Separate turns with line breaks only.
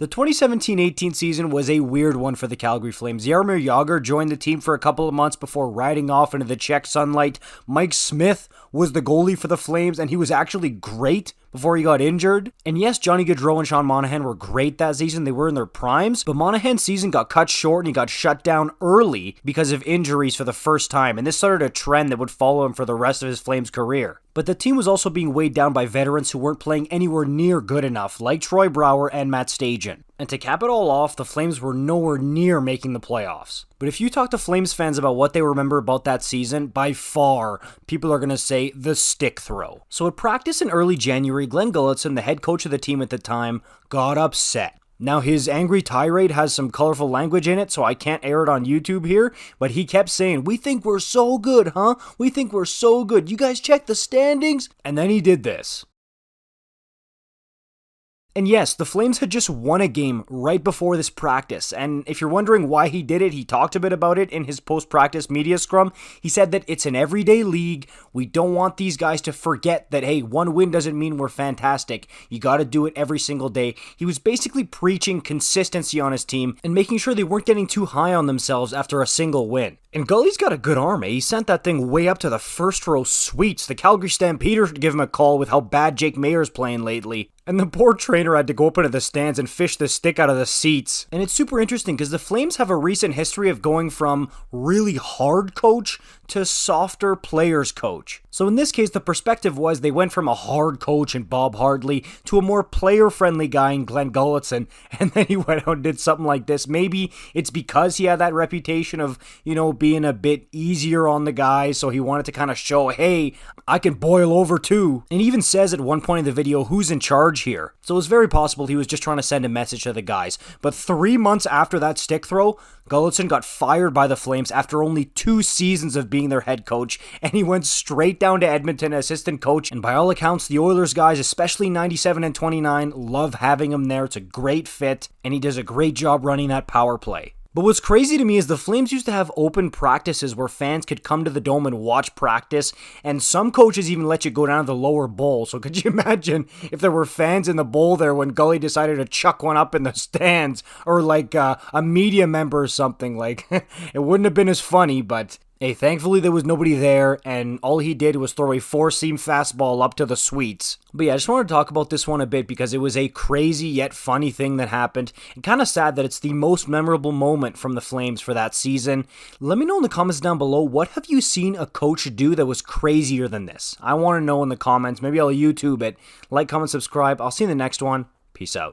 The 2017-18 season was a weird one for the Calgary Flames. Jaromir Jagr joined the team for a couple of months before riding off into the Czech sunlight. Mike Smith was the goalie for the Flames, and he was actually great before he got injured. And yes, Johnny Gaudreau and Sean Monahan were great that season. They were in their primes, but Monahan's season got cut short and he got shut down early because of injuries for the first time, and this started a trend that would follow him for the rest of his Flames career. But the team was also being weighed down by veterans who weren't playing anywhere near good enough, like Troy Brouwer and Matt Stajan. And to cap it all off, the Flames were nowhere near making the playoffs. But if you talk to Flames fans about what they remember about that season, by far, people are going to say the stick throw. So at practice in early January, Glen Gulutzan, the head coach of the team at the time, got upset. Now, his angry tirade has some colorful language in it, so I can't air it on YouTube here, but he kept saying, "We think we're so good, huh? We think we're so good. You guys check the standings?" And then he did this. And yes, the Flames had just won a game right before this practice, and if you're wondering why he did it, he talked a bit about it in his post-practice media scrum. He said that it's an everyday league. We don't want these guys to forget that, hey, one win doesn't mean we're fantastic. You gotta do it every single day. He was basically preaching consistency on his team and making sure they weren't getting too high on themselves after a single win. And Gully's got a good arm, eh? He sent that thing way up to the first row suites. The Calgary Stampeders should give him a call with how bad Jake Mayer's playing lately. And the poor trainer had to go up into the stands and fish the stick out of the seats. And it's super interesting because the Flames have a recent history of going from really hard coach to softer players coach. So in this case, the perspective was they went from a hard coach in Bob Hartley to a more player-friendly guy in Glen Gulutzan, and then he went out and did something like this. Maybe it's because he had that reputation of, being a bit easier on the guys, so he wanted to kind of show, hey, I can boil over too. And he even says at one point in the video, who's in charge here? So it's very possible he was just trying to send a message to the guys. But 3 months after that stick throw, Gulutzan got fired by the Flames after only 2 seasons of being their head coach, and he went straight down to Edmonton as assistant coach. And by all accounts, the Oilers guys, especially 97 and 29, love having him there. It's a great fit, and he does a great job running that power play. But what's crazy to me is the Flames used to have open practices where fans could come to the dome and watch practice, and some coaches even let you go down to the lower bowl. So could you imagine if there were fans in the bowl there when Gully decided to chuck one up in the stands, or like a media member or something? Like, it wouldn't have been as funny, but hey, thankfully there was nobody there, and all he did was throw a 4-seam fastball up to the suites. But yeah, I just wanted to talk about this one a bit because it was a crazy yet funny thing that happened, and kind of sad that it's the most memorable moment from the Flames for that season. Let me know in the comments down below, what have you seen a coach do that was crazier than this? I want to know in the comments. Maybe I'll YouTube it. Like, comment, subscribe. I'll see you in the next one. Peace out.